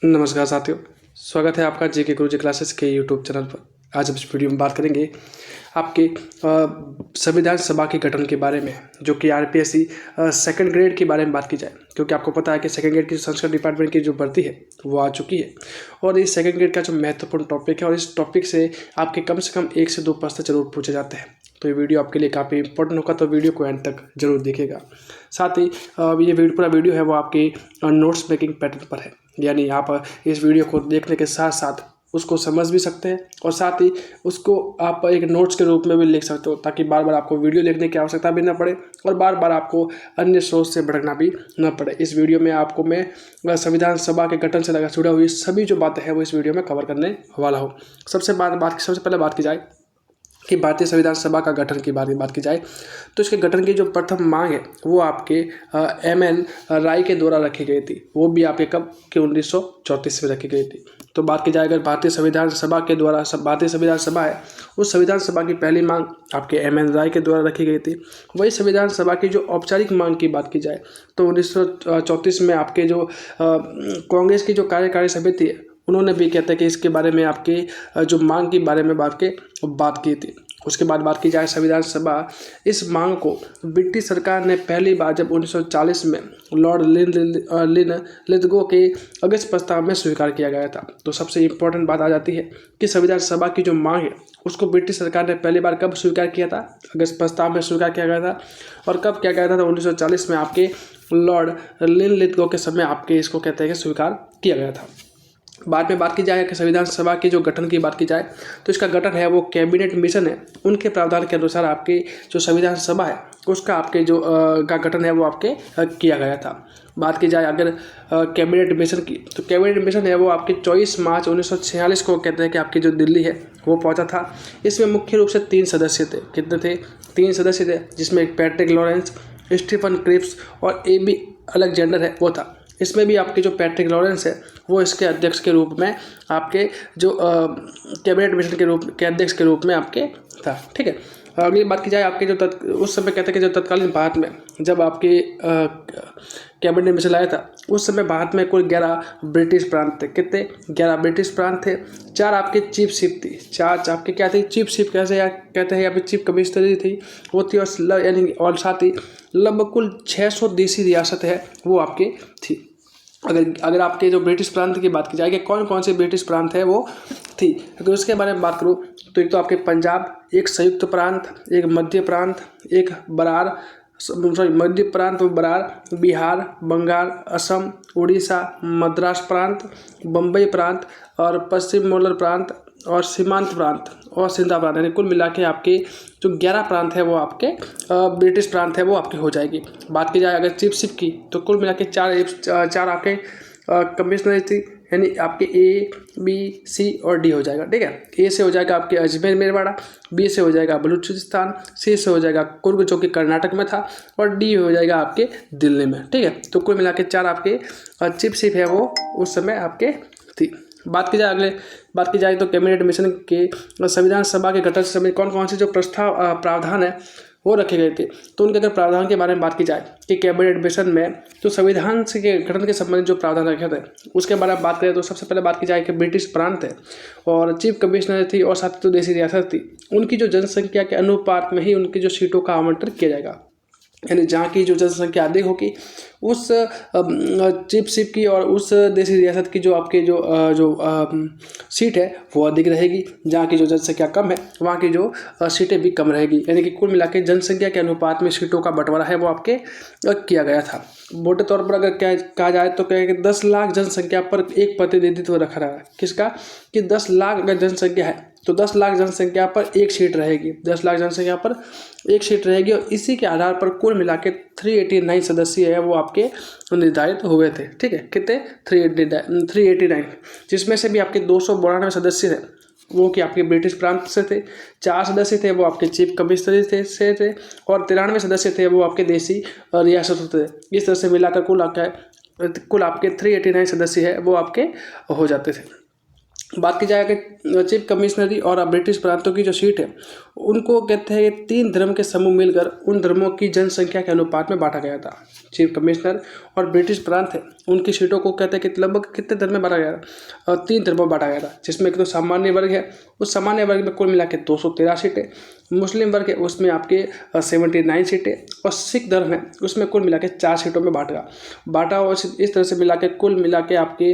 नमस्कार साथियों, स्वागत है आपका जेके गुरुजी क्लासेस के यूट्यूब चैनल पर। आज हम इस वीडियो में बात करेंगे आपके संविधान सभा के गठन के बारे में, जो कि आरपीएससी सेकंड ग्रेड के बारे में बात की जाए, क्योंकि आपको पता है कि सेकंड ग्रेड की संस्कृत डिपार्टमेंट की जो भर्ती है वो आ चुकी है और इस सेकंड ग्रेड का जो महत्वपूर्ण टॉपिक है और इस टॉपिक से आपके कम से कम 1 से 2 प्रश्न जरूर पूछे जाते हैं। तो ये वीडियो आपके लिए काफ़ी इंपॉर्टेंट होगा, तो वीडियो को एंड तक जरूर देखिएगा। साथ ही ये पूरा वीडियो है वो आपकी नोट्स मेकिंग पैटर्न पर है, यानी आप इस वीडियो को देखने के साथ साथ उसको समझ भी सकते हैं और साथ ही उसको आप एक नोट्स के रूप में भी लिख सकते हो, ताकि बार बार आपको वीडियो लिखने की आवश्यकता भी न पड़े और बार बार आपको अन्य सोर्स से भटकना भी न पड़े। इस वीडियो में आपको मैं संविधान सभा के गठन से लगा जुड़ा हुई सभी जो बातें हैं वो इस वीडियो में कवर करने वाला हूँ। सबसे पहले बात की जाए कि भारतीय संविधान सभा का गठन के बारे में बात की जाए, तो इसके गठन की जो प्रथम मांग है वो आपके एम.एन. राय के द्वारा रखी गई थी। वो भी आपके कब के 1934 में रखी गई थी। तो बात की जाए अगर भारतीय संविधान सभा के द्वारा भारतीय संविधान सभा है, उस संविधान सभा की पहली मांग आपके एम.एन. राय के द्वारा रखी गई थी। वही संविधान सभा की जो औपचारिक मांग की बात की जाए तो 1934 में आपके जो कांग्रेस की जो कार्यकारी समिति है उन्होंने भी कहते हैं कि इसके बारे में आपके जो मांग के बारे में बात की थी। उसके बाद बात की जाए संविधान सभा, इस मांग को ब्रिटिश सरकार ने पहली बार जब 1940 में लॉर्ड लिथगो के अगस्त प्रस्ताव में स्वीकार किया गया था। तो सबसे इम्पोर्टेंट बात आ जाती है कि संविधान सभा की जो मांग है उसको ब्रिटिश सरकार ने पहली बार कब स्वीकार किया था? अगस्त प्रस्ताव में स्वीकार किया गया था। और कब किया गया था? तो 1940 में आपके लॉर्ड लिथगो के समय आपके इसको कहते हैं कि स्वीकार किया गया था। बाद में बात की जाए कि संविधान सभा के जो गठन की बात की जाए तो इसका गठन है वो कैबिनेट मिशन है, उनके प्रावधान के अनुसार आपकी जो संविधान सभा है उसका आपके जो का गठन है वो आपके किया गया था। बात की जाए अगर कैबिनेट मिशन की, तो कैबिनेट मिशन है वो आपके 24 मार्च 1946 को कहते हैं कि आपकी जो दिल्ली है वो पहुंचा था। इसमें मुख्य रूप से 3 सदस्य थे। कितने थे? 3 सदस्य थे, जिसमें एक पैट्रिक लॉरेंस, स्टीफन क्रिप्स और ए.बी. अलेक्जेंडर है वो था। इसमें भी आपके जो पैट्रिक लॉरेंस है वो इसके अध्यक्ष के रूप में आपके जो कैबिनेट मिशन के अध्यक्ष के रूप में आपके था। ठीक है। अगली बात की जाए आपके जो उस समय कहते हैं कि जो तत्कालीन भारत में जब आपके कैबिनेट मिशन आया था उस समय भारत में कुल 11 ब्रिटिश प्रांत थे। कितने? 11 ब्रिटिश प्रांत थे। 4 आपके चीफ शिप थी। 4 आपके क्या थी? चीफ शिप कैसे या कहते हैं, या फिर चीफ कमिश्नरी थी वो थी, और यानी और साथ ही लगभग कुल 600 देसी रियासत है वो आपके थी। अगर आपके जो ब्रिटिश प्रांत की बात की जाए कि कौन कौन से ब्रिटिश प्रांत है वो थी, अगर उसके बारे में बात करूँ तो एक तो आपके पंजाब, एक संयुक्त प्रांत, एक मध्य प्रांत, एक बरार मध्य प्रांत और बरार, बिहार, बंगाल, असम, उड़ीसा, मद्रास प्रांत, बम्बई प्रांत और पश्चिम मोलर प्रांत और सीमांत प्रांत और सिंधा प्रांत, यानी कुल मिला के आपके जो 11 प्रांत है वो आपके ब्रिटिश प्रांत है वो आपकी हो जाएगी। बात की जाए अगर चीफ शिप की तो कुल मिला के 4 आपके कमिश्नरी थी, यानी आपके ए, बी, सी और डी हो जाएगा। ठीक है। ए से हो जाएगा आपके अजमेर मेरवाड़ा, बी से हो जाएगा बलूचिस्तान, सी से हो जाएगा कुर्ग जो कि कर्नाटक में था और डी हो जाएगा आपके दिल्ली में। ठीक है। तो कुल मिला के 4 आपके चीफ शिप है वो उस समय आपके थी। बात की जाए तो कैबिनेट मिशन के संविधान सभा के गठन से कौन कौन से जो प्रावधान है वो रखे गए थे, तो उनके अगर प्रावधान के बारे में बात की जाए कि कैबिनेट मिशन में जो संविधान से के गठन के संबंधित जो प्रावधान रखे थे उसके बारे में बात करें तो सबसे पहले बात की जाए कि ब्रिटिश प्रांत है और चीफ कमिश्नर थी और साथ ही देशी रियासत थी, उनकी जो जनसंख्या के अनुपात में ही उनकी जो सीटों का आवंटन किया जाएगा, यानी जहाँ की जो जनसंख्या अधिक होगी उस चीफ शिप की और उस देशी रियासत की जो आपके जो सीट है वो अधिक रहेगी। जहाँ की जो जनसंख्या कम है वहाँ की जो सीटें भी कम रहेगी, यानी कि कुल मिला के जनसंख्या के अनुपात में सीटों का बंटवारा है वो आपके किया गया था। मोटे तौर पर अगर कहा जाए तो क्या है कि 10 लाख जनसंख्या पर एक प्रतिनिधित्व रखा रहा है। किसका? कि 10 लाख अगर जनसंख्या है तो 10 लाख जनसंख्या पर एक सीट रहेगी, 10 लाख जनसंख्या पर एक सीट रहेगी और इसी के आधार पर कुल मिला के 389 सदस्य है वो आपके निर्धारित हुए थे। ठीक है। कितने? 389, जिसमें से भी आपके 292 सदस्य थे वो कि आपके ब्रिटिश प्रांत से थे, 4 सदस्य थे वो आपके चीफ कमिश्नरी थे और 93 सदस्य थे वो आपके देशी रियासत थे। इस तरह से मिलाकर कुल आपके 389 सदस्य है वो आपके हो जाते थे। बात की जाए कि चीफ कमिश्नरी और ब्रिटिश प्रांतों की जो सीट है उनको कहते हैं 3 धर्म के समूह मिलकर उन धर्मों की जनसंख्या के अनुपात में बांटा गया था। चीफ कमिश्नर और ब्रिटिश प्रांत है उनकी सीटों को कहते हैं कि लगभग कितने धर्म में बांटा गया था, 3 धर्मों में बांटा गया था, जिसमें एक तो सामान्य वर्ग है, उस सामान्य वर्ग में कुल मिला के 213 सीटें, मुस्लिम वर्ग है उसमें आपके 79 सीटें, और सिख धर्म है उसमें कुल मिला के 4 सीटों में बांटा और इस तरह से मिला के कुल मिला के आपके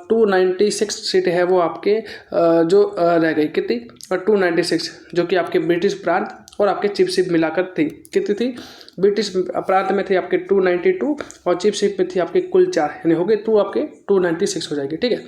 296 सीटें है वो आपके जो रह गई कितनी 296, जो कि आपके ब्रिटिश प्रांत और आपके चीफ शिप मिलाकर थी। कितनी थी? ब्रिटिश प्रांत में थी आपके 292 और चीफ शिप में थी आपके कुल 4, यानी हो गए 2 आपके 296 हो जाएगी। ठीक है,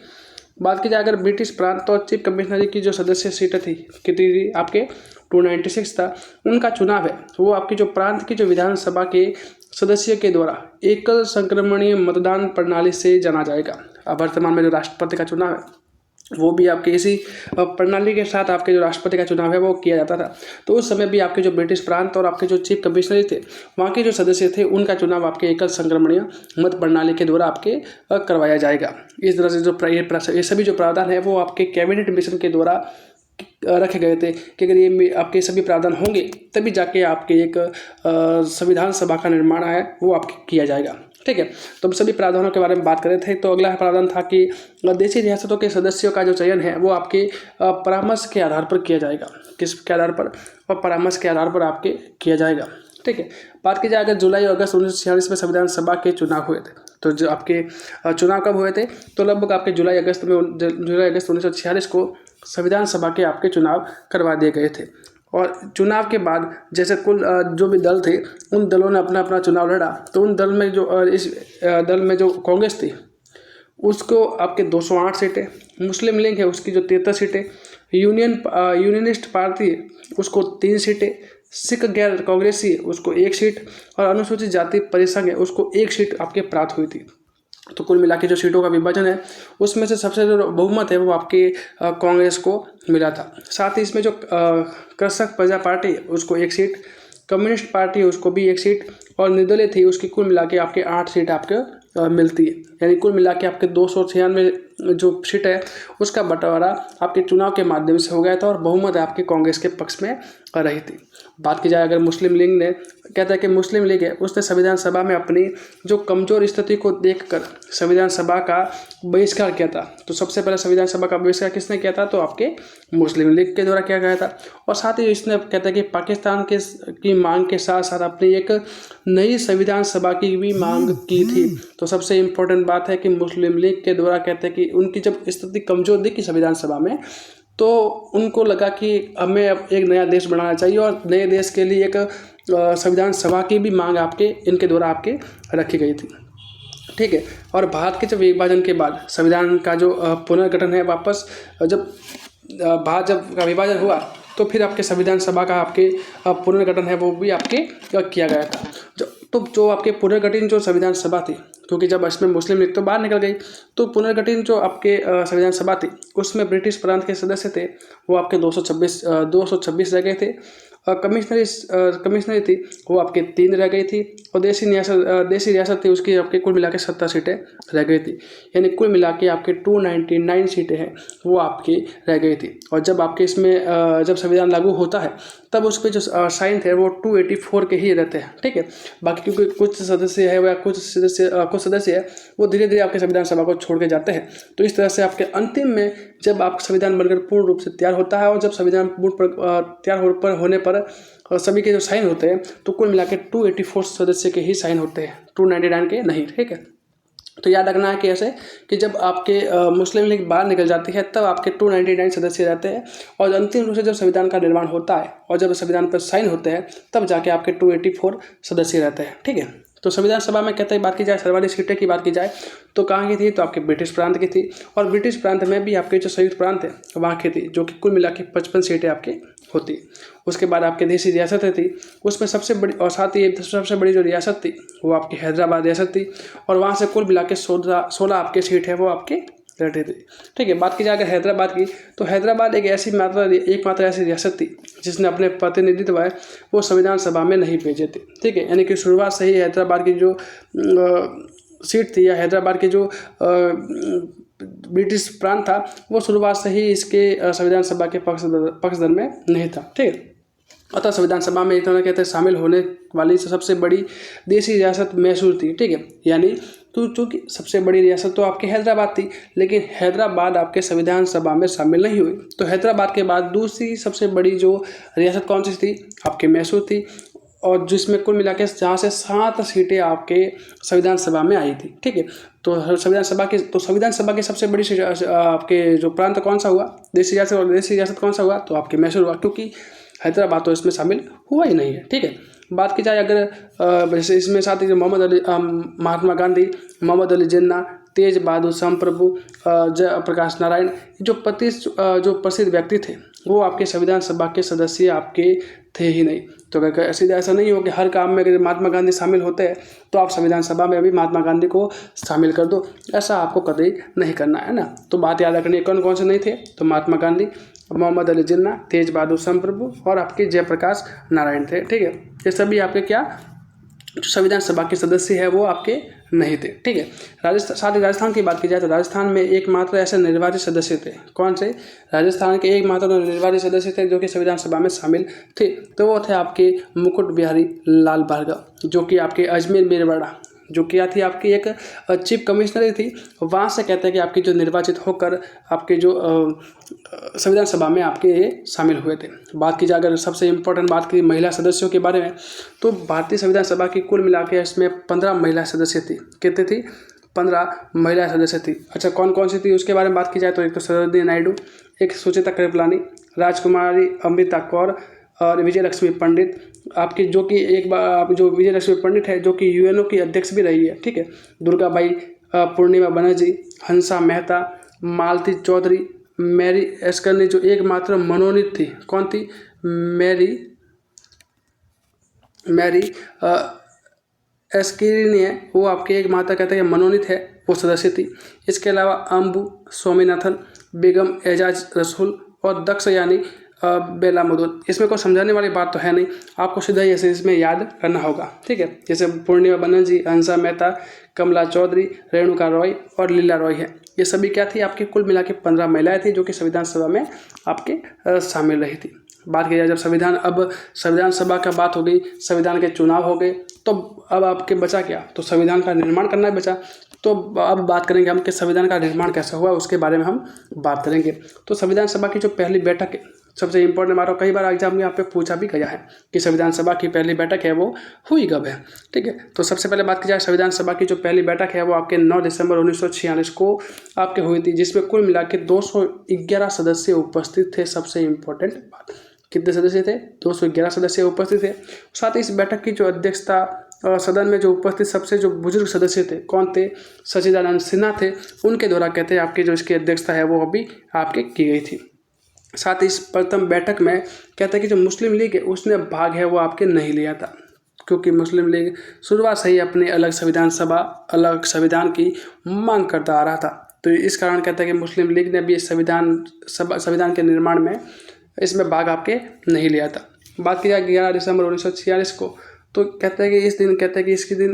बात की जाए अगर ब्रिटिश प्रांत और चीफ कमिश्नरी की जो सदस्य सीटें थी कितनी थी? आपके 296 था। उनका चुनाव है वो आपकी जो प्रांत की जो विधानसभा के सदस्य के द्वारा एकल संक्रमणीय मतदान प्रणाली से जाना जाएगा। अब वर्तमान में जो राष्ट्रपति का चुनाव है वो भी आपके इसी प्रणाली के साथ आपके जो राष्ट्रपति का चुनाव है वो किया जाता था। तो उस समय भी आपके जो ब्रिटिश प्रांत और आपके जो चीफ कमिश्नर थे वहाँ के जो सदस्य थे उनका चुनाव आपके एकल संक्रमणीय मत प्रणाली के द्वारा आपके करवाया जाएगा। इस तरह से जो ये सभी जो प्रावधान है वो आपके कैबिनेट मिशन के द्वारा रखे गए थे कि अगर ये आपके सभी प्रावधान होंगे तभी जाके आपके एक संविधान सभा का निर्माण है वो आपके किया जाएगा। ठीक है, तो हम सभी प्रावधानों के बारे में बात कर रहे थे। तो अगला प्रावधान था कि देशी रियासतों के सदस्यों का जो चयन है वो आपके परामर्श के आधार पर किया जाएगा। किसके आधार पर? और परामर्श के आधार पर आपके किया जाएगा। ठीक है, बात की जाए अगर जुलाई और अगस्त 1946 में संविधान सभा के चुनाव हुए थे, तो जो आपके चुनाव कब हुए थे? तो लगभग आपके जुलाई अगस्त 1946 को संविधान सभा के आपके चुनाव करवा दिए गए थे। और चुनाव के बाद जैसे कुल जो भी दल थे उन दलों ने अपना अपना चुनाव लड़ा, तो उन दल में जो इस दल में जो कांग्रेस थी उसको आपके 208 सीटें, मुस्लिम लीग है उसकी जो 73 सीटें, यूनियनिस्ट पार्टी है उसको 3 सीटें, सिख गैर कांग्रेसी है उसको 1 सीट, और अनुसूचित जाति परिसंघ है उसको 1 सीट आपके प्राप्त हुई थी। तो कुल मिला के जो सीटों का विभाजन है उसमें से सबसे जो बहुमत है वो आपके कांग्रेस को मिला था। साथ ही इसमें जो कृषक प्रजा पार्टी है उसको 1 सीट, कम्युनिस्ट पार्टी है उसको भी 1 सीट, और निर्दलीय थी उसकी कुल मिला के आपके 8 सीट आपके मिलती है। यानी कुल मिला के आपके 296 जो सीट है उसका बंटवारा आपके चुनाव के माध्यम से हो गया था और बहुमत आपके कांग्रेस के पक्ष में रही थी। बात की जाए अगर मुस्लिम लीग ने, कहता है कि मुस्लिम लीग है उसने संविधान सभा में अपनी जो कमजोर स्थिति को देखकर संविधान सभा का बहिष्कार किया था। तो सबसे पहले संविधान सभा का बहिष्कार किसने किया था? तो आपके मुस्लिम लीग के द्वारा किया गया था। और साथ ही इसने कहता है कि पाकिस्तान की मांग के साथ साथ अपनी एक नई संविधान सभा की भी मांग की थी। तो सबसे इम्पोर्टेंट बात है कि मुस्लिम लीग के द्वारा कहते हैं कि उनकी जब स्थिति कमजोर दिखी संविधान सभा में तो उनको लगा कि हमें अब एक नया देश बनाना चाहिए और नए देश के लिए एक संविधान सभा की भी मांग आपके इनके द्वारा आपके रखी गई थी। ठीक है, और भारत के जब विभाजन के बाद संविधान का जो पुनर्गठन है वापस जब भारत जब का विभाजन हुआ तो फिर आपके संविधान सभा का आपके पुनर्गठन है वो भी आपके किया गया था। जो आपके पुनर्गठित जो संविधान सभा थी, क्योंकि जब इसमें मुस्लिम लीग तो बाहर निकल गई, तो पुनर्गठित जो आपके संविधान सभा थी उसमें ब्रिटिश प्रांत के सदस्य थे वो आपके 226 रह गए थे। कमिश्नरी थी वो आपके 3 रह गई थी, और देसी रियासत थी उसकी आपके कुल मिला के 70 सीटें रह गई थी। यानी कुल मिला के आपके 299 सीटें हैं वो आपकी रह गई थी। और जब आपके इसमें जब संविधान लागू होता है तब उस पर जो साइन थे वो 284 के ही रहते हैं। ठीक है, बाकी क्योंकि कुछ सदस्य है या कुछ सदस्य है वो धीरे धीरे आपके संविधान सभा को छोड़ के जाते हैं। तो इस तरह से आपके अंतिम में जब आप संविधान बनकर पूर्ण रूप से तैयार होता है और जब संविधान तैयार होने पर सभी के जो साइन होते हैं तो कुल मिला के 284 सदस्य के ही साइन होते हैं, 299 के नहीं। ठीक है, तो याद रखना है कि ऐसे कि जब आपके मुस्लिम लीग बाहर निकल जाती है तब आपके 299 सदस्य रहते हैं, और अंतिम रूप से जब संविधान का निर्माण होता है और जब संविधान पर साइन होते हैं तब जाके आपके 284 सदस्य रहते हैं। ठीक है, तो संविधान सभा में कहते हैं बात की जाए सर्वाधिक सीटें की बात की जाए तो कहाँ की थी? तो आपके ब्रिटिश प्रांत की थी, और ब्रिटिश प्रांत में भी आपके जो संयुक्त प्रांत है वहाँ की थी, जो कि कुल मिला के 55 सीटें आपके होती। उसके बाद आपके देशी रियासतें थी उसमें सबसे बड़ी, और साथ ही सबसे बड़ी जो रियासत थी वो आपकी हैदराबाद रियासत थी, और वहाँ से कुल मिला के 16 आपके सीट है वो आपके रहते थे। ठीक है, बात की जाए अगर हैदराबाद की तो हैदराबाद एकमात्र ऐसी रियासत थी जिसने अपने प्रतिनिधित्व है वो संविधान सभा में नहीं भेजे थे। ठीक है, यानी कि शुरुआत से ही हैदराबाद की जो सीट थी या हैदराबाद की जो ब्रिटिश प्रांत था वो शुरुआत से ही इसके संविधान सभा के पक्षधर में नहीं था। ठीक है, अतः संविधान सभा में इतना कहते हैं शामिल होने वाली सबसे बड़ी देशी रियासत मैसूर थी, ठीक है। यानी तो चूँकि सबसे बड़ी रियासत तो आपकी हैदराबाद थी, लेकिन हैदराबाद आपके संविधान सभा में शामिल नहीं हुई। तो हैदराबाद के बाद दूसरी सबसे बड़ी जो रियासत कौन सी थी, आपके मैसूर थी, और जिसमें कुल मिला के जहाँ से 7 सीटें आपके संविधान सभा में आई थी, ठीक है। तो संविधान सभा की सबसे बड़ी आपके जो प्रांत कौन सा हुआ, देशी रियासत कौन सा हुआ, तो आपके मैसूर हुआ, क्योंकि हैदराबाद तो इसमें शामिल हुआ ही नहीं है, ठीक है। बात की जाए अगर वैसे इसमें साथ ही महात्मा गांधी, मोहम्मद अली जिन्ना, तेज बहादुर समप्रभु, जयप्रकाश नारायण, जो प्रसिद्ध व्यक्ति थे वो आपके संविधान सभा के सदस्य आपके थे ही नहीं। तो अगर सीधा ऐसा नहीं हो कि हर काम में अगर महात्मा गांधी शामिल होते हैं तो आप संविधान सभा में भी महात्मा गांधी को शामिल कर दो, ऐसा आपको कभी नहीं करना है ना। तो बात याद रखनी है कौन कौन से नहीं थे, तो महात्मा गांधी, मोहम्मद अली जिन्ना, तेज बहादुर समप्रभु और आपके जयप्रकाश नारायण थे, ठीक है। ये सभी आपके क्या जो संविधान सभा के सदस्य है वो आपके नहीं थे, ठीक है। साथ ही राजस्थान की बात की जाए तो राजस्थान में एकमात्र ऐसे निर्वाचित सदस्य थे, कौन से, राजस्थान के एकमात्र निर्वाचित सदस्य थे जो कि संविधान सभा में शामिल थे, तो वो थे आपके मुकुट बिहारी लाल भार्गव, जो कि आपके अजमेर मेरवाड़ा जो क्या थी आपकी एक चीफ कमिश्नर थी, वहाँ से कहते हैं कि आपकी जो निर्वाचित होकर आपके जो संविधान सभा में आपके ये शामिल हुए थे। बात की जाए अगर सबसे इम्पोर्टेंट बात की महिला सदस्यों के बारे में, तो भारतीय संविधान सभा की कुल मिला के इसमें 15 महिला सदस्य थी। कितनी थी, 15 महिला सदस्य थी। अच्छा कौन कौन सी थी उसके बारे में बात की जाए तो एक तो सरोजिनी नायडू, एक सुचेता कृपलानी, राजकुमारी अमृता कौर और विजय लक्ष्मी पंडित, आपकी जो कि एक बार आप जो विजय लक्ष्मी पंडित है जो कि यूएनओ की अध्यक्ष भी रही है, ठीक है। दुर्गाबाई, पूर्णिमा बनर्जी, हंसा मेहता, मालती चौधरी, मैरी एस्कर्नी जो एकमात्र मनोनीत थी, कौन थी, मैरी एस्कर्नी है, वो आपके एकमात्र कहते हैं मनोनीत है, वो सदस्य थी। इसके अलावा अंबु स्वामीनाथन, बेगम एजाज रसूल और दक्ष यानी बेला मधुन। इसमें कोई समझाने वाली बात तो है नहीं, आपको सीधा ही ऐसे इसमें याद करना होगा, ठीक है। जैसे पूर्णिमा बनर्जी, हंसा मेहता, कमला चौधरी, रेणुका रॉय और लीला रॉय है, ये सभी क्या थी आपकी कुल मिला के 15 महिलाएं थी जो कि संविधान सभा में आपके शामिल रही थी। बात की जाए जब संविधान सभा का बात हो गई, संविधान के चुनाव हो गए, तो अब आपके बचा क्या, तो संविधान का निर्माण करना बचा। तो अब बात करेंगे हम कि संविधान का निर्माण कैसे हुआ, उसके बारे में हम बात करेंगे। तो संविधान सभा की जो पहली बैठक है, सबसे इम्पोर्टेंट बात, कई बार एग्जाम में यहाँ पे पूछा भी गया है कि संविधान सभा की पहली बैठक है वो हुई कब है, ठीक है। तो सबसे पहले बात की जाए संविधान सभा की जो पहली बैठक है वो आपके 9 दिसंबर 1946 को आपके हुई थी, जिसमें कुल मिला के 211 सदस्य उपस्थित थे। सबसे इम्पोर्टेंट बात, कितने सदस्य थे, 211 सदस्य उपस्थित थे। साथ ही इस बैठक की जो अध्यक्षता सदन में जो उपस्थित सबसे जो बुजुर्ग सदस्य थे कौन थे, सच्चिदानंद सिन्हा थे, उनके द्वारा कहते हैं आपकी जो इसकी अध्यक्षता है वो अभी आपके की गई थी। साथ ही इस प्रथम बैठक में कहते हैं कि जो मुस्लिम लीग है उसने भाग है वो आपके नहीं लिया था, क्योंकि मुस्लिम लीग शुरुआत से ही अपने अलग संविधान की मांग करता आ रहा था। तो इस कारण कहते हैं कि मुस्लिम लीग ने भी संविधान के निर्माण में इसमें भाग आपके नहीं लिया था। बात की जाए 11 दिसंबर 1946 को, तो कहते हैं कि इस दिन कहते हैं कि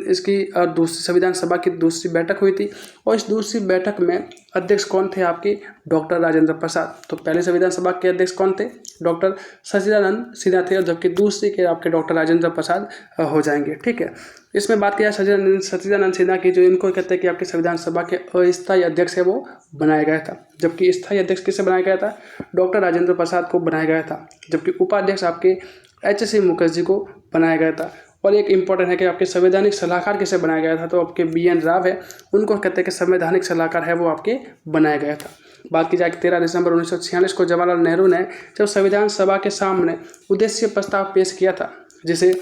इसकी दूसरी संविधान सभा की दूसरी बैठक हुई थी, और इस दूसरी बैठक में अध्यक्ष कौन थे आपके, डॉक्टर राजेंद्र प्रसाद। तो पहले संविधान सभा के अध्यक्ष कौन थे, डॉक्टर सच्चिदानंद सिन्हा थे, और जबकि दूसरी के आपके डॉक्टर राजेंद्र प्रसाद हो जाएंगे, ठीक है। इसमें बात किया सच्चिदानंद सिन्हा की, जो इनको कहते हैं कि आपके संविधान सभा के अस्थायी अध्यक्ष है वो बनाया गया था, जबकि स्थायी अध्यक्ष किसे बनाया गया था, डॉक्टर राजेंद्र प्रसाद को बनाया गया था, जबकि उपाध्यक्ष आपके एच.सी. मुखर्जी को बनाया गया था। और एक इम्पॉर्टेंट है कि आपके संवैधानिक सलाहकार किसे बनाया गया था, तो आपके B.N. राव है, उनको कहते हैं कि संवैधानिक सलाहकार है वो आपके बनाया गया था। बात की जाए 13 दिसंबर 1946 को जवाहरलाल नेहरू ने जब संविधान सभा के सामने उद्देश्य प्रस्ताव पेश किया था, जिसे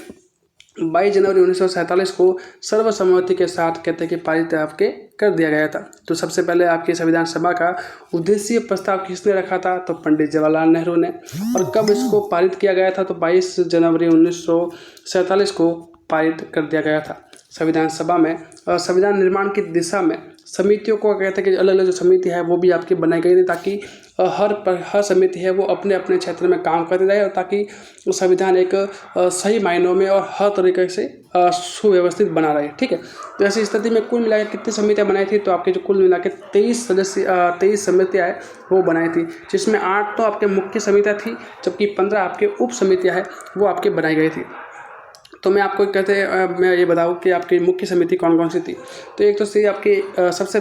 22 जनवरी 1947 को सर्वसम्मति के साथ कहते हैं कि पारित आपके कर दिया गया था। तो सबसे पहले आपकी संविधान सभा का उद्देश्य प्रस्ताव किसने रखा था, तो पंडित जवाहरलाल नेहरू ने। और कब इसको पारित किया गया था, तो 22 जनवरी 1947 को पारित कर दिया गया था। संविधान सभा में संविधान निर्माण की दिशा में समितियों को कहते हैं कि अलग अलग जो समिति है वो भी आपकी बनाई गई थी, ताकि हर समिति है वो अपने अपने क्षेत्र में काम करती रहे, और ताकि संविधान एक सही मायनों में और हर तरीके से सुव्यवस्थित बना रहे। ठीक है, तो ऐसी स्थिति में कुल मिलाकर कितनी समितियाँ बनाई थी, तो आपके जो कुल मिला के 23 समितियाँ हैं वो बनाई थी, जिसमें 8 तो आपके मुख्य समितियाँ थी, जबकि 15 आपके उप समितियाँ हैं वो आपके बनाई गई थी। तो मैं आपको मैं ये बताऊँ कि आपकी मुख्य समिति कौन कौन सी थी। तो एक तो थी आपकी सबसे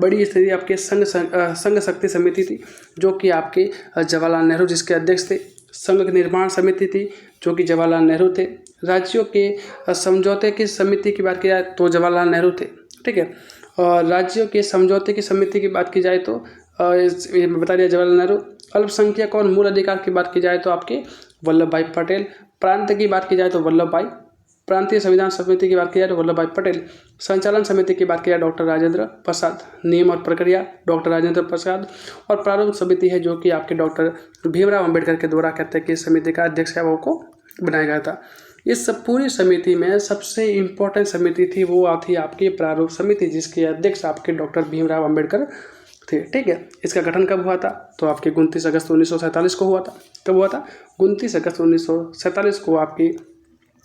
बड़ी स्थिति आपके संघ शक्ति समिति थी, जो कि आपके जवाहरलाल नेहरू जिसके अध्यक्ष थे। संघ निर्माण समिति थी, जो कि जवाहरलाल नेहरू थे। राज्यों के समझौते की समिति की बात की जाए तो जवाहरलाल नेहरू थे। ठीक है, और राज्यों के समझौते की समिति की बात की जाए तो ये बता दिया जवाहरलाल नेहरू। अल्पसंख्यक और मूल अधिकार की बात की जाए तो आपके वल्लभ भाई पटेल। प्रांत की बात की जाए तो वल्लभ भाई। प्रांतीय संविधान समिति की बात की जाए तो वल्लभ भाई पटेल। संचालन समिति की बात की जाए डॉक्टर राजेंद्र प्रसाद। नियम और प्रक्रिया डॉक्टर राजेंद्र प्रसाद। और प्रारूप समिति है, जो कि आपके डॉक्टर भीमराव अंबेडकर के द्वारा कहते हैं कि समिति का अध्यक्ष है वो को बनाया गया था। इस पूरी समिति में सबसे इम्पोर्टेंट समिति थी वो थी आपकी प्रारूप समिति, जिसके अध्यक्ष आपके डॉक्टर भीमराव अंबेडकर थे। ठीक है, इसका गठन कब हुआ था, तो आपके 29 अगस्त 1947 को हुआ था। कब हुआ था, 29 अगस्त 1947 को आपकी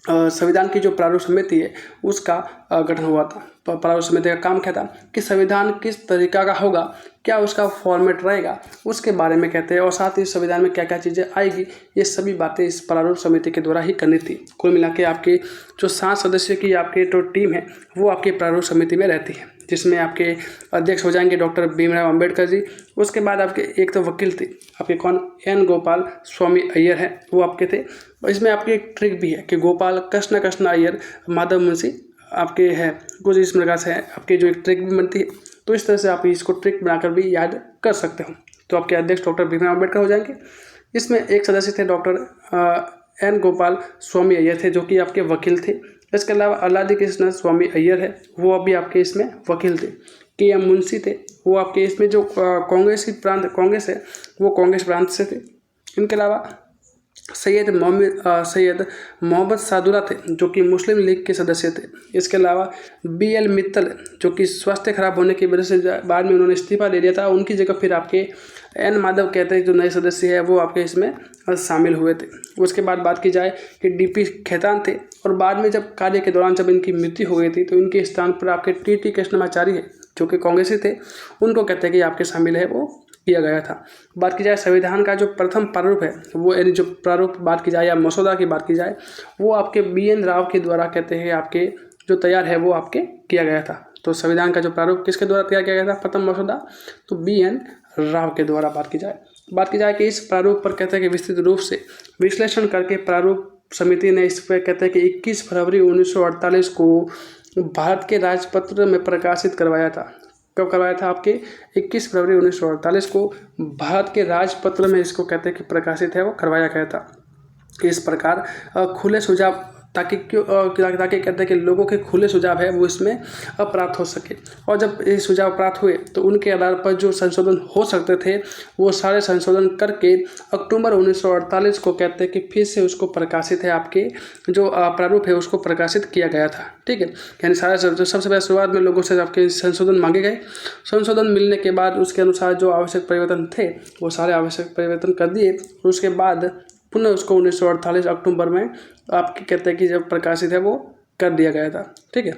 संविधान की जो प्रारूप समिति है उसका गठन हुआ था। प्रारूप समिति का काम क्या था कि संविधान किस तरीका का होगा, क्या उसका फॉर्मेट रहेगा, उसके बारे में कहते हैं, और साथ ही संविधान में क्या क्या चीज़ें आएगी, ये सभी बातें इस प्रारूप समिति के द्वारा ही करनी थी। कुल मिला के आपके जो 7 सदस्यों की आपकी जो टीम है वो आपकी प्रारूप समिति में रहती है, जिसमें आपके अध्यक्ष हो जाएंगे डॉक्टर भीमराव अंबेडकर जी। उसके बाद आपके एक तो वकील थे आपके कौन, एन गोपाल स्वामी अय्यर है वो आपके थे। इसमें आपकी एक ट्रिक भी है कि गोपाल कृष्ण अय्यर माधव मुंशी आपके हैं, कुछ इस प्रकार से है आपकी जो एक ट्रिक भी बनती है। तो इस तरह से आप इसको ट्रिक बनाकर भी याद कर सकते हो। तो आपके अध्यक्ष डॉक्टर भीमराव अंबेडकर हो जाएंगे। इसमें एक सदस्य थे डॉक्टर एन गोपाल स्वामी अय्यर थे, जो कि आपके वकील थे। इसके अलावा अल्लादी कृष्ण स्वामी अय्यर है वो अभी आपके इसमें वकील थे। के एम मुंशी थे वो आपके इसमें जो कांग्रेस है वो कांग्रेस प्रांत से थे। इनके अलावा सैयद मोहम्मद सादुल्ला थे, जो कि मुस्लिम लीग के सदस्य थे। इसके अलावा BL मित्तल, जो कि स्वास्थ्य खराब होने की वजह से बाद में उन्होंने इस्तीफा दे दिया था, उनकी जगह फिर आपके एन माधव कहते हैं जो नए सदस्य है वो आपके इसमें शामिल हुए थे। उसके बाद बात की जाए कि DP खेतान थे, और बाद में जब कार्य के दौरान जब इनकी मृत्यु हो गई थी तो इनके स्थान पर आपके TT कृष्णमाचारी है, जो कि कांग्रेसी थे, उनको कहते हैं कि आपके शामिल है वो किया गया था। बात की जाए संविधान का जो प्रथम प्रारूप है वो, यानी जो प्रारूप बात की जाए या मसौदा की बात की जाए, वो आपके BN राव के द्वारा कहते हैं आपके जो तैयार है वो आपके किया गया था। तो संविधान का जो प्रारूप किसके द्वारा तैयार किया गया था प्रथम मसौदा, तो BN राव के द्वारा बात की जाए कि इस प्रारूप पर कहते हैं कि विस्तृत रूप से विश्लेषण करके प्रारूप समिति ने इस पर कहते हैं कि 21 फरवरी 1948 को भारत के राजपत्र में प्रकाशित करवाया था। कब करवाया था, आपके 21 फरवरी 1948 को भारत के राजपत्र में इसको कहते हैं कि प्रकाशित है वो करवाया गया था। इस प्रकार खुले सुझाव ताकि कहते हैं कि लोगों के खुले सुझाव है वो इसमें प्राप्त हो सके, और जब ये सुझाव प्राप्त हुए तो उनके आधार पर जो संशोधन हो सकते थे वो सारे संशोधन करके अक्टूबर 1948 को कहते हैं कि फिर से उसको प्रकाशित है आपके जो प्रारूप है उसको प्रकाशित किया गया था। ठीक है, यानी सारे सबसे पहले शुरुआत में लोगों से आपके संशोधन मांगे गए, संशोधन मिलने के बाद उसके अनुसार जो आवश्यक परिवर्तन थे वो सारे आवश्यक परिवर्तन कर दिए। उसके बाद पुनः उसको 1948 अक्टूबर में आपके कहते हैं कि जब प्रकाशित है वो कर दिया गया था। ठीक है,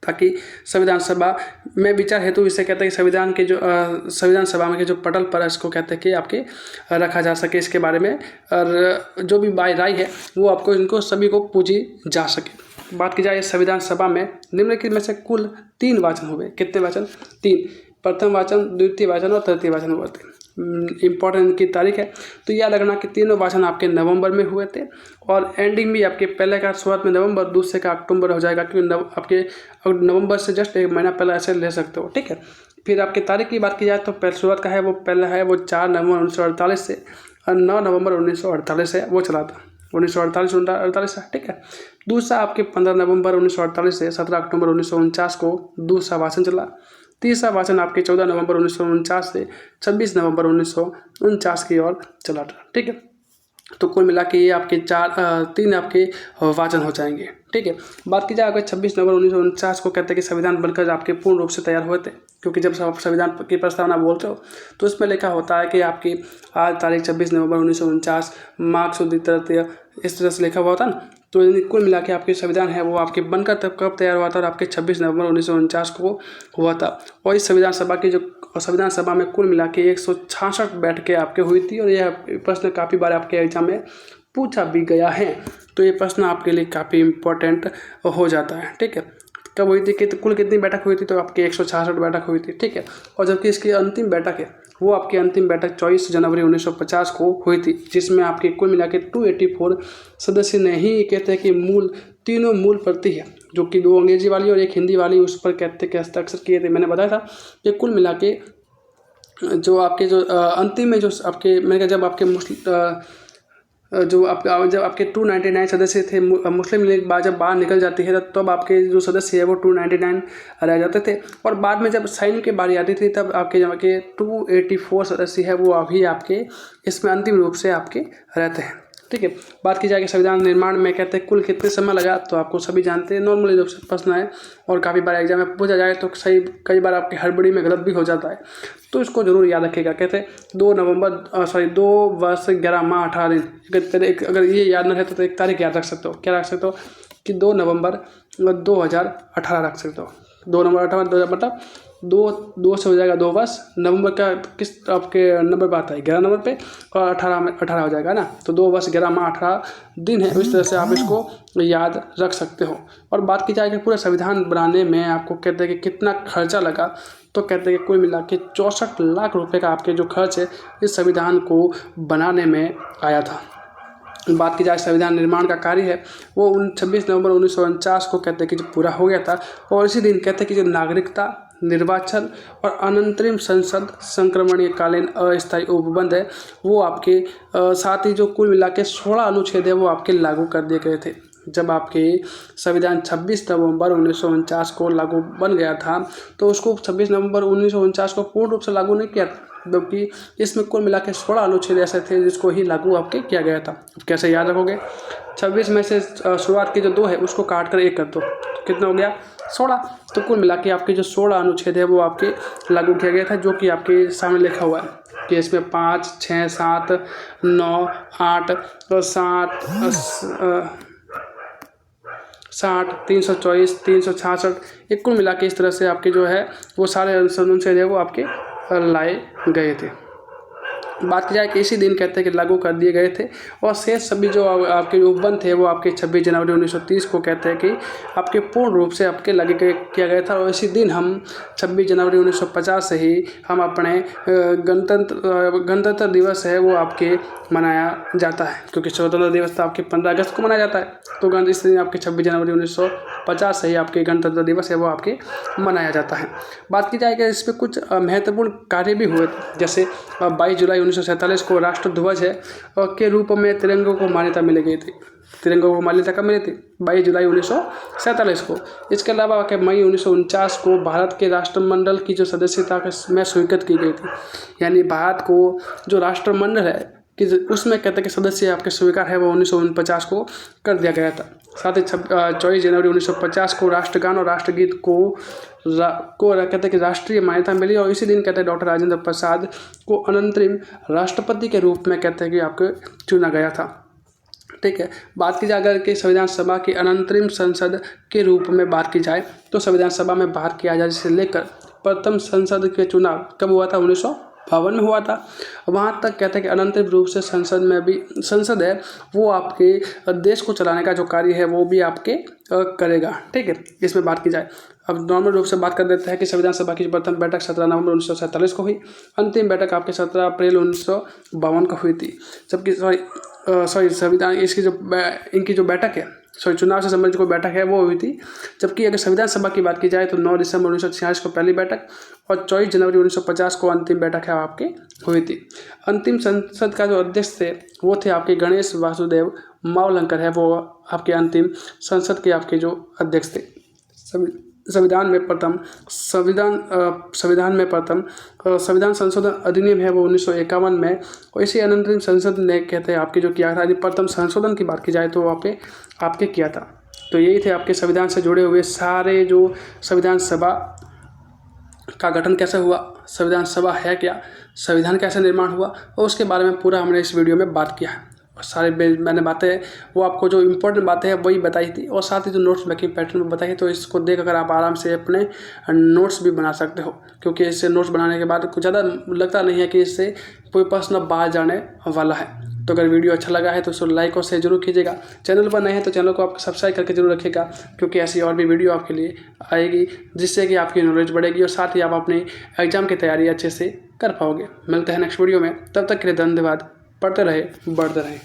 ताकि संविधान सभा में विचार हेतु इसे कहते हैं कि संविधान सभा में के जो पटल पर इसको कहते हैं कि आपके रखा जा सके इसके बारे में, और जो भी राय है वो आपको इनको सभी को पूछी जा सके। बात की जाए संविधान सभा में निम्नलिखित में से कुल 3 वाचन हुए। कितने वाचन, 3। प्रथम वाचन, द्वितीय वाचन और तृतीय वाचन हुए थे। इम्पोर्टेंट की तारीख है तो याद रखना कि तीनों वाचन आपके नवंबर में हुए थे, और एंडिंग भी आपके पहले का शुरुआत में नवंबर, दूसरे का अक्टूबर हो जाएगा, क्योंकि आपके नवंबर से जस्ट 1 महीना पहले ऐसे ले सकते हो। ठीक है, फिर आपकी तारीख की बात की जाए तो पहले शुरुआत का है वो पहला है वो 4 नवंबर 1948 से, और 9 नवंबर 1948 से वो चला था, 1948 है। ठीक है, दूसरा आपके 15 नवंबर 1948 से 17 अक्टूबर 1949 को दूसरा वाचन चला। तीसरा वाचन आपके 14 नवंबर 1949 से 26 नवंबर 1949 की ओर चला था। ठीक है, तो कुल मिला के ये आपके 3 आपके वाचन हो जाएंगे। ठीक है, बात की जाए अगर 26 नवंबर 1949 को कहते हैं कि संविधान बनकर आपके पूर्ण रूप से तैयार हुए थे, क्योंकि जब आप संविधान की प्रस्तावना बोलते हो तो इसमें लिखा होता है कि आपकी आज तारीख 26 नवंबर 1949 मार्क्सवादी तृतीय, इस तरह से लिखा हुआ होता ना। तो कुल मिला के आपके संविधान है वो आपके बनकर तब कब तैयार हुआ था, और आपके 26 नवंबर 1949 को हुआ था। और इस संविधान सभा की जो संविधान सभा में कुल मिला के 166 बैठकें आपके हुई थी, और यह प्रश्न काफ़ी बार आपके एग्जाम में पूछा भी गया है। तो ये प्रश्न आपके लिए काफ़ी इम्पोर्टेंट हो जाता है। ठीक है, कब हुई थी कि कुल कितनी बैठक हुई थी, तो आपकी 166 बैठक हुई थी। ठीक है, और जबकि इसकी अंतिम बैठक है वो आपकी अंतिम बैठक 24 जनवरी 1950 को हुई थी, जिसमें आपके कुल मिला के 284 सदस्य नहीं कहते हैं कि तीनों मूल प्रति है, जो कि 2 अंग्रेजी वाली और 1 हिंदी वाली, उस पर कहते कि हस्ताक्षर किए थे। मैंने बताया था कि कुल मिला के जो आपके जो अंतिम में जो आपके मैंने कहा जब आपके जब आपके 299 सदस्य थे, मुस्लिम लीग जब बाहर निकल जाती है तब आपके जो सदस्य है वो 299 रह जाते थे, और बाद में जब साइन की बारी आती थी तब आपके जब के 284 सदस्य है वो अभी आपके इसमें अंतिम रूप से आपके रहते हैं। ठीक है, बात की जाए कि संविधान निर्माण में कहते हैं कुल कितने समय लगा, तो आपको सभी जानते हैं, नॉर्मली जो प्रश्न है और काफ़ी बार एग्जाम में पूछा जाए तो सही कई बार आपकी हड़बड़ी में गलत भी हो जाता है, तो इसको जरूर याद रखिएगा। कहते हैं 2 वर्ष 11 माह 18 दिन। अगर ये याद ना रहता तो एक तारीख याद रख सकते हो। क्या रख सकते हो कि 2 नवंबर 2018 रख सकते हो। 2 नवंबर 2018 मतलब 2 से हो जाएगा 2 वर्ष, नवंबर का किस आपके नंबर पर आता है 11 नंबर पे, और 18 में 18 हो जाएगा ना, तो 2 वर्ष 11 माह 18 दिन है। इस तरह से आप इसको याद रख सकते हो। और बात की जाए कि पूरा संविधान बनाने में आपको कहते हैं कि कितना खर्चा लगा, तो कहते हैं कि कुल मिला के 64 लाख रुपए का आपके जो खर्च है इस संविधान को बनाने में आया था। बात की जाए संविधान निर्माण का कार्य है वो 26 नवंबर 1949 को कहते हैं कि जो पूरा हो गया था, और इसी दिन कहते हैं कि जो नागरिकता, निर्वाचन और अनंतरिम संसद संक्रमणीय कालीन अस्थायी उपबंध है वो आपके साथ ही जो कुल मिला के 16 अनुच्छेद है वो आपके लागू कर दिए गए थे। जब आपके संविधान 26 नवंबर 1949 को लागू बन गया था तो उसको 26 नवंबर 1949 को पूर्ण रूप से लागू नहीं किया था, जबकि इसमें कुल मिला के 16 अनुच्छेद ऐसे थे जिसको ही लागू आपके किया गया था। अब कैसे याद रखोगे, 26 में से शुरुआत की जो 2 है उसको काट कर 1 कर दो, कितना हो गया 16। तो कुल मिला के आपके जो 16 अनुच्छेद है वो आपके लागू किया गया था, जो कि आपके सामने लिखा हुआ है कि इसमें 5, 6, 7, 9, 8 और 60, 324, 366 एक कुल मिला के इस तरह से आपके जो है वो सारे अनुच्छेद है वो आपके लाए गए थे। बात की जाए कि इसी दिन कहते हैं कि लागू कर दिए गए थे, और शेष सभी जो आपके उपबंध थे वो आपके 26 जनवरी 1930 को कहते हैं कि आपके पूर्ण रूप से आपके लागू किया गया था। और इसी दिन हम 26 जनवरी 1950 से ही हम अपने गणतंत्र दिवस है वो आपके मनाया जाता है, क्योंकि स्वतंत्रता दिवस तो आपके 15 अगस्त को मनाया जाता है, तो इस दिन आपके 26 जनवरी 1950 से ही आपके गणतंत्र दिवस है वो आपके मनाया जाता है। बात की जाए कि इस पर कुछ महत्वपूर्ण कार्य भी हुए, जैसे 22 जुलाई 1947 को राष्ट्र ध्वज है के रूप में तिरंगे को मान्यता मिली गई थी। तिरंगे को मान्यता कब मिली थी, 22 जुलाई 1947 को। इसके अलावा मई 1949 को भारत के राष्ट्रमंडल की जो सदस्यता में स्वीकृत की गई थी, यानी भारत को जो राष्ट्रमंडल है कि उसमें कहते हैं कि सदस्य आपके स्वीकार है वो 1949 को कर दिया गया था। साथ ही 24 जनवरी 1950 को राष्ट्रगान और राष्ट्रगीत को कहते हैं कि राष्ट्रीय मान्यता मिली, और इसी दिन कहते हैं डॉक्टर राजेंद्र प्रसाद को अनंतरिम राष्ट्रपति के रूप में कहते हैं कि आपको चुना गया था। ठीक है, बात की जाए अगर कि संविधान सभा की अनंतरिम संसद के रूप में बात की जाए तो संविधान सभा में भारत की आज़ादी से लेकर प्रथम संसद के चुनाव कब हुआ था, 1952 में हुआ था। वहाँ तक कहते हैं कि अनंतरिम रूप से संसद है वो आपके देश को चलाने का जो कार्य है वो भी आपके करेगा। ठीक है, इसमें बात की जाए अब नॉर्मल रूप से बात कर देते हैं कि संविधान सभा की प्रथम बैठक 17 नवंबर 1947 को हुई। अंतिम बैठक आपके 17 अप्रैल 1952 को हुई थी। जबकि संविधान इनकी जो बैठक है चुनाव से संबंधित कोई बैठक है वो हुई थी। जबकि अगर संविधान सभा की बात की जाए तो 9 दिसंबर 1946 को पहली बैठक और 24 जनवरी 1950 को अंतिम बैठक है आपके हुई थी। अंतिम संसद का जो अध्यक्ष थे वो थे आपके गणेश वासुदेव मावलंकर है, वो आपके अंतिम संसद के आपके जो अध्यक्ष थे। संविधान में प्रथम संविधान संशोधन अधिनियम है वो 1951 में, और इसी अंतरिम संसद ने कहते हैं आपके जो किया था, यदि प्रथम संशोधन की बात की जाए तो वहाँ पे आपके किया था। तो यही थे आपके संविधान से जुड़े हुए सारे जो संविधान सभा का गठन कैसे हुआ, संविधान सभा है क्या, संविधान कैसे निर्माण हुआ, और उसके बारे में पूरा हमने इस वीडियो में बात किया है। और सारे मैंने बातें वो आपको जो इम्पोर्टेंट बातें हैं वही बताई थी, और साथ ही जो नोट्स मेकिंग पैटर्न में बताई, तो इसको देख अगर आप आराम से अपने नोट्स भी बना सकते हो, क्योंकि इससे नोट्स बनाने के बाद कुछ ज़्यादा लगता नहीं है कि इससे कोई प्रश्न बाहर जाने वाला है। तो अगर वीडियो अच्छा लगा है तो उसको लाइक और शेयर जरूर कीजिएगा। चैनल पर नए हैं तो चैनल को आप सब्सक्राइब करके जरूर रखिएगा, क्योंकि ऐसी और भी वीडियो आपके लिए आएगी जिससे कि आपकी नॉलेज बढ़ेगी और साथ ही आप अपने एग्जाम की तैयारी अच्छे से कर पाओगे। मिलते हैं नेक्स्ट वीडियो में, तब तक के लिए धन्यवाद। पढ़ते रहे, बढ़ते रहें।